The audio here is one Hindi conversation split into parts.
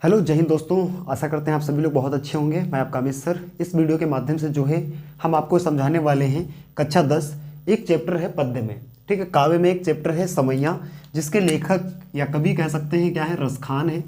हेलो जय हिंद दोस्तों। आशा करते हैं आप सभी लोग बहुत अच्छे होंगे। मैं आपका अमित सर। इस वीडियो के माध्यम से जो है हम आपको समझाने वाले हैं कक्षा 10 एक चैप्टर है पद्य में। ठीक है, काव्य में एक चैप्टर है समैया, जिसके लेखक या कवि कह सकते हैं क्या है, रसखान है।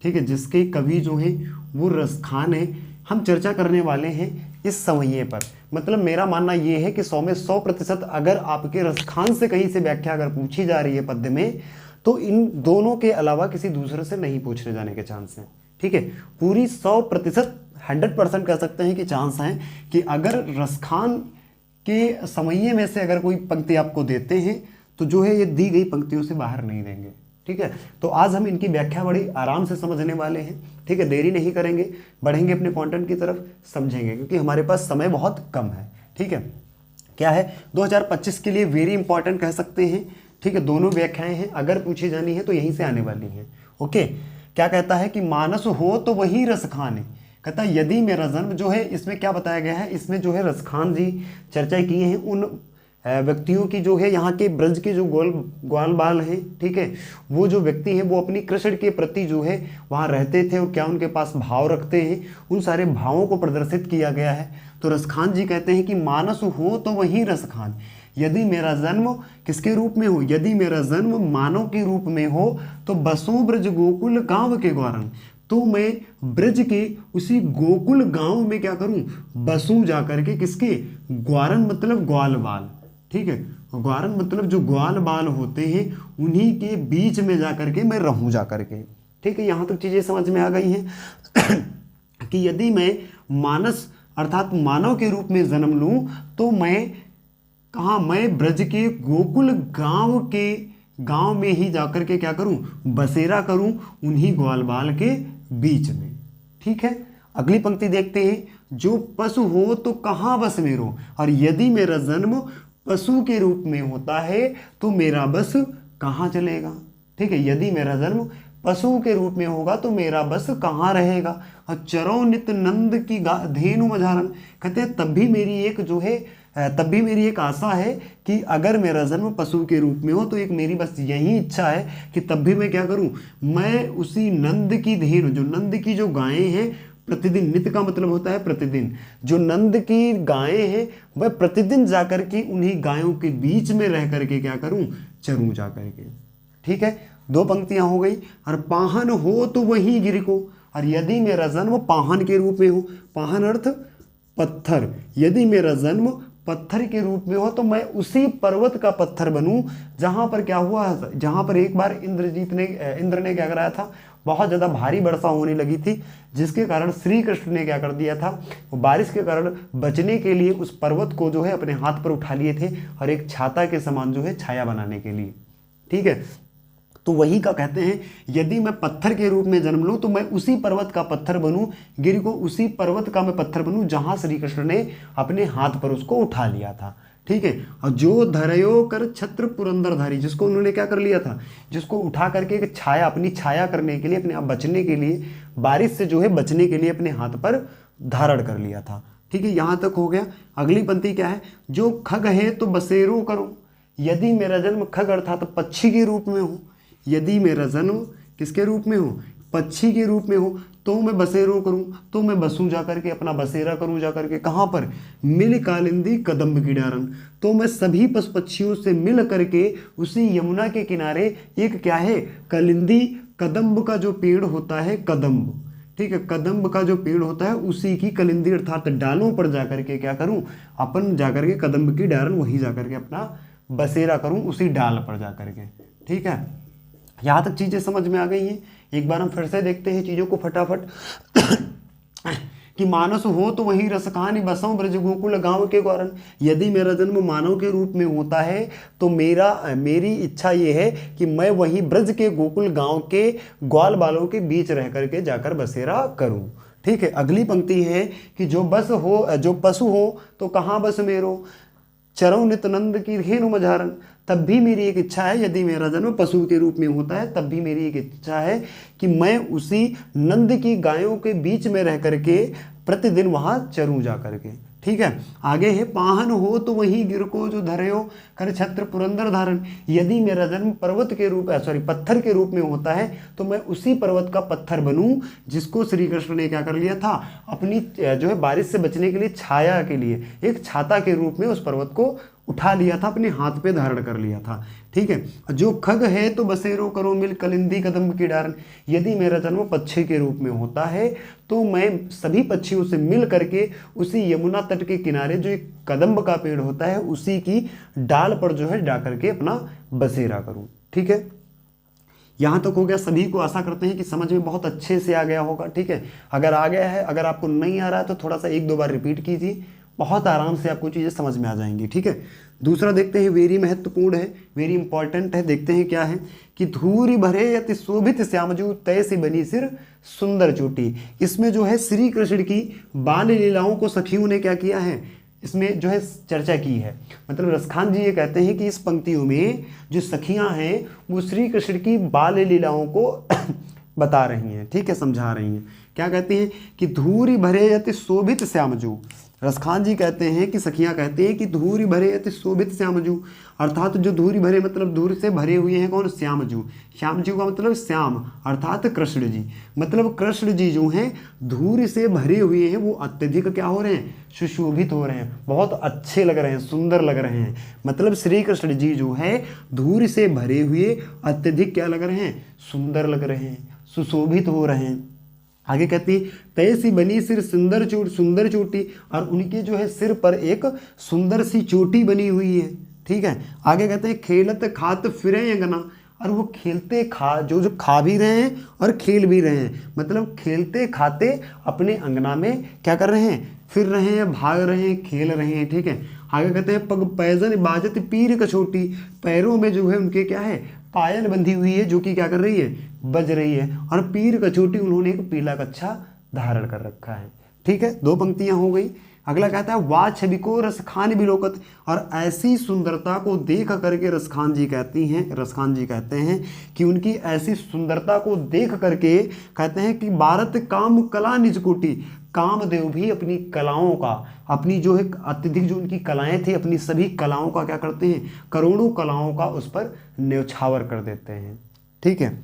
ठीक है, जिसके कवि जो हैं वो रसखान है। हम चर्चा करने वाले हैं इस समैये पर। मतलब मेरा मानना ये है कि 100 में 100% अगर आपके रसखान से कहीं से व्याख्या अगर पूछी जा रही है पद्य में, तो इन दोनों के अलावा किसी दूसरे से नहीं पूछने जाने के चांस हैं। ठीक है, पूरी 100%, 100% कह सकते हैं कि चांस हैं कि अगर रसखान के समैये में से अगर कोई पंक्ति आपको देते हैं तो जो है ये दी गई पंक्तियों से बाहर नहीं देंगे। ठीक है, तो आज हम इनकी व्याख्या बड़ी आराम से समझने वाले हैं। ठीक है, देरी नहीं करेंगे, बढ़ेंगे अपने कंटेंट की तरफ, समझेंगे, क्योंकि हमारे पास समय बहुत कम है। ठीक है, क्या है 2025 के लिए वेरी इंपॉर्टेंट कह सकते हैं। ठीक है, दोनों व्याख्याएं हैं, अगर पूछी जानी है तो यहीं से आने वाली हैं। ओके, क्या कहता है कि मानस हो तो वही रसखान है। कहता है यदि मेरा जन्म, जो है इसमें क्या बताया गया है, इसमें जो है रसखान जी चर्चा किए हैं उन व्यक्तियों की, जो है यहाँ के ब्रज के जो ग्वाल बाल हैं। ठीक है, वो जो व्यक्ति हैं वो अपनी कृष्ण के प्रति जो है वहाँ रहते थे और क्या उनके पास भाव रखते हैं, उन सारे भावों को प्रदर्शित किया गया है। तो रसखान जी कहते हैं कि मानस हो तो वही रसखान। यदि मेरा जन्म किसके रूप में हो, यदि मेरा जन्म मानव के रूप में हो तो बसों ब्रज गोकुल गांव के ग्वारन, तो मैं ब्रज के उसी गोकुल गांव में क्या करूं, बसूं जाकर के। किसके? ग्वारन मतलब ग्वाल बाल। ठीक है, ग्वारन मतलब जो ग्वाल बाल होते हैं उन्हीं के बीच में जाकर के मैं रहूं जाकर के। ठीक है, यहां तक चीजें समझ में आ गई हैं कि यदि मैं मानस अर्थात मानव के रूप में जन्म लूं तो मैं कहाँ, मैं ब्रज के गोकुल गांव में ही जाकर के क्या करूं, बसेरा करूं उन्हीं ग्वाल बाल के बीच में। ठीक है, अगली पंक्ति देखते हैं। जो पशु हो तो कहाँ बस मेरो, और यदि मेरा जन्म पशु के रूप में होता है तो मेरा बस कहाँ चलेगा। ठीक है, यदि मेरा जन्म पशु के रूप में होगा तो मेरा बस कहाँ रहेगा। और चरो नित नंद की धेनु मझारन, कहते हैं तब भी मेरी एक जो है, तब भी मेरी एक आशा है कि अगर मेरा जन्म पशु के रूप में हो तो एक मेरी बस यही इच्छा है कि तब भी मैं क्या करूं, मैं उसी नंद की धेनु, जो नंद की जो गायें हैं, प्रतिदिन, नित्य का मतलब होता है प्रतिदिन, जो नंद की गायें हैं वह प्रतिदिन जाकर के उन्हीं गायों के बीच में रह करके क्या करूं, चरूं जाकर के। ठीक है, दो पंक्तियां हो गई। और पाहन हो तो वही गिर को, और यदि मेरा जन्म पाहन के रूप में हो, पाहन अर्थ पत्थर, यदि मेरा जन्म पत्थर के रूप में हो तो मैं उसी पर्वत का पत्थर बनूं जहां पर क्या हुआ, जहां पर एक बार इंद्र ने क्या कराया था, बहुत ज़्यादा भारी वर्षा होने लगी थी, जिसके कारण श्री कृष्ण ने क्या कर दिया था, वो बारिश के कारण बचने के लिए उस पर्वत को जो है अपने हाथ पर उठा लिए थे और एक छाता के समान जो है छाया बनाने के लिए। ठीक है, तो वही का कहते हैं यदि मैं पत्थर के रूप में जन्म लूं तो मैं उसी पर्वत का पत्थर बनूं, गिर को उसी पर्वत का मैं पत्थर बनूं जहां श्री कृष्ण ने अपने हाथ पर उसको उठा लिया था। ठीक है, और जो धरयो कर छत्र पुरंदरधारी, जिसको उन्होंने क्या कर लिया था, जिसको उठा करके एक छाया, अपनी छाया करने के लिए, अपने आप बचने के लिए, बारिश से जो है बचने के लिए अपने हाथ पर धारण कर लिया था। ठीक है, यहां तक हो गया। अगली पंक्ति क्या है, जो खग है तो बसेरो करो, यदि मेरा जन्म खग अर्थात पक्षी के रूप में हो, यदि मेरा जन्म किसके रूप में हो, पक्षी के रूप में हो, तो मैं बसेरों करूं, तो मैं बसूं जाकर के, अपना बसेरा करूं जाकर के, कहां पर, मिल कालिंदी कदम्ब किडारन, तो मैं सभी पशु पक्षियों से मिल करके उसी यमुना के किनारे एक क्या है, कलिंदी, कदम्ब का जो पेड़ होता है, कदम्ब, ठीक है, कदम्ब का जो पेड़ होता है उसी की कलिंदी अर्थात डालों पर जाकर के क्या करूं, अपन जाकर के कदम्ब की डालन वहीं जाकर के अपना बसेरा करूं, उसी डाल पर जाकर के। ठीक है, यहाँ तक चीज़ें समझ में आ गई हैं। एक बार हम फिर से देखते हैं चीज़ों को फटाफट कि मानस हो तो वही रसखानी बसों ब्रज गोकुल गांव के ग्वारन, यदि मेरा जन्म मानव के रूप में होता है तो मेरी इच्छा ये है कि मैं वही ब्रज के गोकुल गांव के ग्वाल बालों के बीच रह करके जाकर बसेरा करूं। ठीक है, अगली पंक्ति है कि जो पशु हो तो कहाँ बस मेरो, चरऊ नित्यानंद की धेनु मझारन, तब भी मेरी एक इच्छा है, यदि मेरा जन्म पशु के रूप में होता है तब भी मेरी एक इच्छा है कि मैं उसी नंद की गायों के बीच में रह करके प्रतिदिन वहां चरूं जा करके। ठीक है। आगे है पाहन हो तो वही गिर को जो धर्यो कर छत्र पुरंदर धारण। यदि मेरा जन्म पर्वत के रूप पत्थर के रूप में होता है तो मैं उसी पर्वत का पत्थर बनूं जिसको श्री कृष्ण ने क्या कर लिया था, अपनी जो है बारिश से बचने के लिए छाया के लिए एक छाता के रूप में उस पर्वत को उठा लिया था, अपने हाथ पे धारण कर लिया था। ठीक है। जो खग है तो बसेरो करो मिल कलिंदी कदम्ब की डारन। यदि मेरा जन्म पक्षी के रूप में होता है तो मैं सभी पक्षियों से मिल करके उसी यमुना तट के किनारे जो एक कदम्ब का पेड़ होता है उसी की डाल पर जो है जा करके अपना बसेरा करूं। ठीक है। यहाँ तक हो गया। सभी को आशा करते हैं कि समझ में बहुत अच्छे से आ गया होगा। ठीक है। अगर आ गया है, अगर आपको नहीं आ रहा है तो थोड़ा सा एक दो बार रिपीट कीजिए, बहुत आराम से आपको चीज़ें समझ में आ जाएंगी। ठीक है। दूसरा देखते हैं, वेरी महत्वपूर्ण है, वेरी इंपॉर्टेंट है। देखते हैं क्या है कि धूरी भरे अति शोभित श्यामजू तय से बनी सिर सुंदर चोटी। इसमें जो है श्री कृष्ण की बाल लीलाओं को सखियों ने क्या किया है, इसमें जो है चर्चा की है। मतलब रसखान जी ये कहते हैं कि इस पंक्तियों में जो सखियां हैं वो श्री कृष्ण की बाल लीलाओं को बता रही हैं। ठीक है, समझा रही हैं। क्या कहती हैं कि धूरी भरे अति शोभित श्यामजू। रसखान जी कहते हैं कि सखियां कहते हैं कि धूरी भरे अति शोभित श्यामजू, अर्थात जो धूरी भरे मतलब धूर से भरे हुए हैं कौन, श्यामजू। श्यामजू का मतलब श्याम अर्थात कृष्ण जी। मतलब कृष्ण जी जो हैं धूर से भरे हुए हैं, वो अत्यधिक क्या हो रहे हैं, सुशोभित हो रहे हैं, बहुत अच्छे लग रहे हैं, सुंदर लग रहे हैं। मतलब श्री कृष्ण जी जो है धूर से भरे हुए अत्यधिक क्या लग रहे हैं, सुंदर लग रहे हैं, सुशोभित हो रहे हैं। आगे कहती तैसी बनी सिर सुंदर चोटी, और उनके जो है सिर पर एक सुंदर सी चोटी बनी हुई है। ठीक है। आगे कहते हैं खेलत खात फिरे अंगना, और वो खेलते जो खा भी रहे हैं और खेल भी रहे हैं। मतलब खेलते खाते अपने अंगना में क्या कर रहे हैं, फिर रहे हैं, भाग रहे हैं, खेल रहे हैं। ठीक है। आगे कहते हैं पग पैजन बाजत पीर कछोटी, पैरों में जो है उनके क्या है, पायल बंधी हुई है जो कि क्या कर रही है, बज रही है। और पीर कछोटी, उन्होंने एक पीला कच्छा धारण कर रखा है। ठीक है। दो पंक्तियां हो गई। अगला कहता है वा छवि को रसखान बिलोकत, और ऐसी सुंदरता को देख करके रसखान जी कहते हैं कि उनकी ऐसी सुंदरता को देख करके कहते हैं कि भारत काम कला निज कोटि, कामदेव भी अपनी कलाओं का, अपनी जो है अत्यधिक जो उनकी कलाएं थी, अपनी सभी कलाओं का क्या करते हैं, करोड़ों कलाओं का उस पर न्यौछावर कर देते हैं। ठीक है।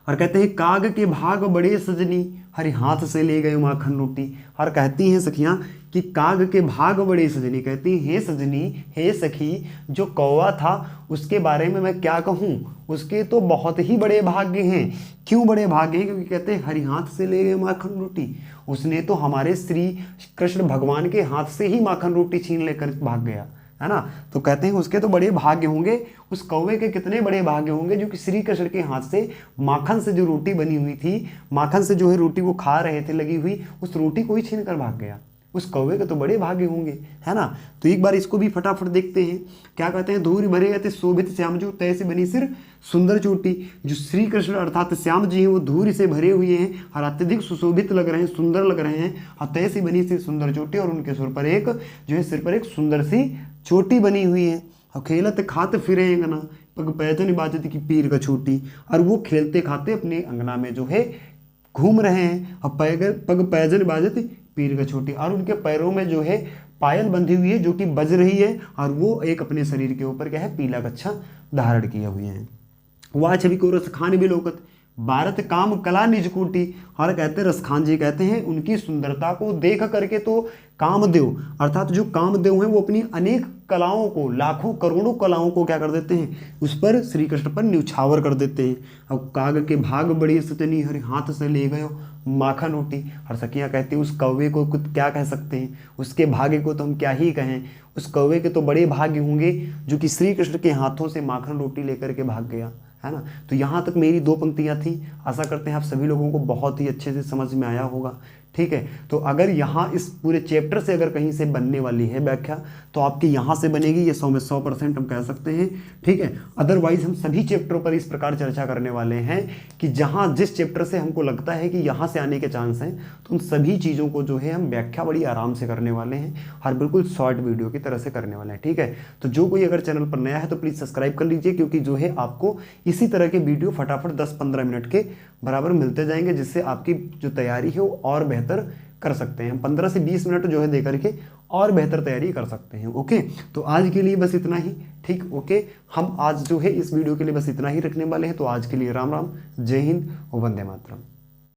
और कहते हैं काग के भाग बड़े सजनी, हरि हाथ से ले गए माखन रोटी। और कहती हैं सखियां कि काग के भाग बड़े सजनी, कहती हे सजनी, हे सखी, जो कौवा था उसके बारे में मैं क्या कहूँ, उसके तो बहुत ही बड़े भाग्य हैं। क्यों बड़े भाग्य हैं, क्योंकि कहते हैं हरि हाथ से ले गए माखन रोटी, उसने तो हमारे श्री कृष्ण भगवान के हाथ से ही माखन रोटी छीन लेकर भाग गया, है ना। तो कहते हैं उसके तो बड़े भाग्य होंगे, उस कौवे के कितने बड़े भाग्य होंगे जो कि श्री कृष्ण के हाथ से माखन से जो रोटी बनी हुई थी, माखन से जो है रोटी वो खा रहे थे लगी हुई, उस रोटी को ही छीन कर भाग गया। उस कौवे के तो बड़े भाग्य होंगे, है ना। तो एक बार इसको भी फटाफट देखते हैं। क्या कहते हैं धूरी भरे अति शोभित श्यामजू तय से बनी सिर सुंदर चोटी। जो श्री कृष्ण अर्थात श्याम जी हैं वो धूरी से भरे हुए हैं और अत्यधिक सुशोभित लग रहे हैं, सुंदर लग रहे हैं। और तय से बनी सिर सुंदर चोटी, और उनके सिर पर एक जो है सिर पर एक सुंदर सी चोटी बनी हुई है। और खेलत खात फिरे अंगना, पग पैजन बाजत की पीर का छोटी, और वो खेलते खाते अपने अंगना में जो है घूम रहे हैं। और पग पैजन बाजत पीर का छोटी, और उनके पैरों में जो है पायल बंधी हुई है जो कि बज रही है, और वो एक अपने शरीर के ऊपर क्या है, पीला कच्छा धारण किए हुए हैं। वह छवि को रसखान भी लोकत, भारत काम कला निज कोटि। और कहते हैं रसखान जी कहते हैं उनकी सुंदरता को देख करके तो कामदेव अर्थात जो कामदेव हैं वो अपनी अनेक कलाओं को, लाखों करोड़ों कलाओं को क्या कर देते हैं, उस पर श्री कृष्ण पर न्यौछावर कर देते हैं। अब काग के भाग बड़ी सतनी, हरि हाथ से ले गयो माखन रोटी। और सखियाँ कहती हैं उस कौवे को क्या कह सकते हैं, उसके भाग्य को तो हम क्या ही कहें। उस कौवे के तो बड़े भाग्य होंगे जो कि श्री कृष्ण के हाथों से माखन रोटी लेकर के भाग गया, है ना। तो यहाँ तक मेरी दो पंक्तियाँ थी। आशा करते हैं आप सभी लोगों को बहुत ही अच्छे से समझ में आया होगा। ठीक है। तो अगर यहाँ इस पूरे चैप्टर से अगर कहीं से बनने वाली है व्याख्या तो आपकी यहाँ से बनेगी, ये 100 में 100% हम कह सकते हैं। ठीक है। अदरवाइज हम सभी चैप्टरों पर इस प्रकार चर्चा करने वाले हैं कि जहाँ जिस चैप्टर से हमको लगता है कि यहाँ से आने के चांस हैं तो उन सभी चीज़ों को जो है हम व्याख्या बड़ी आराम से करने वाले हैं और बिल्कुल शॉर्ट वीडियो की तरह से करने वाले हैं। ठीक है। तो जो कोई अगर चैनल पर नया है तो प्लीज़ सब्सक्राइब कर लीजिए, क्योंकि जो है आपको इसी तरह के वीडियो फटाफट 10-15 मिनट के बराबर मिलते जाएंगे, जिससे आपकी जो तैयारी है वो और बेहतर कर सकते हैं। 15 से 20 मिनट जो है दे करके और बेहतर तैयारी कर सकते हैं। ओके, तो आज के लिए बस इतना ही। ठीक, ओके, हम आज जो है इस वीडियो के लिए बस इतना ही रखने वाले हैं। तो आज के लिए राम राम, जय हिंद और वंदे मातरम।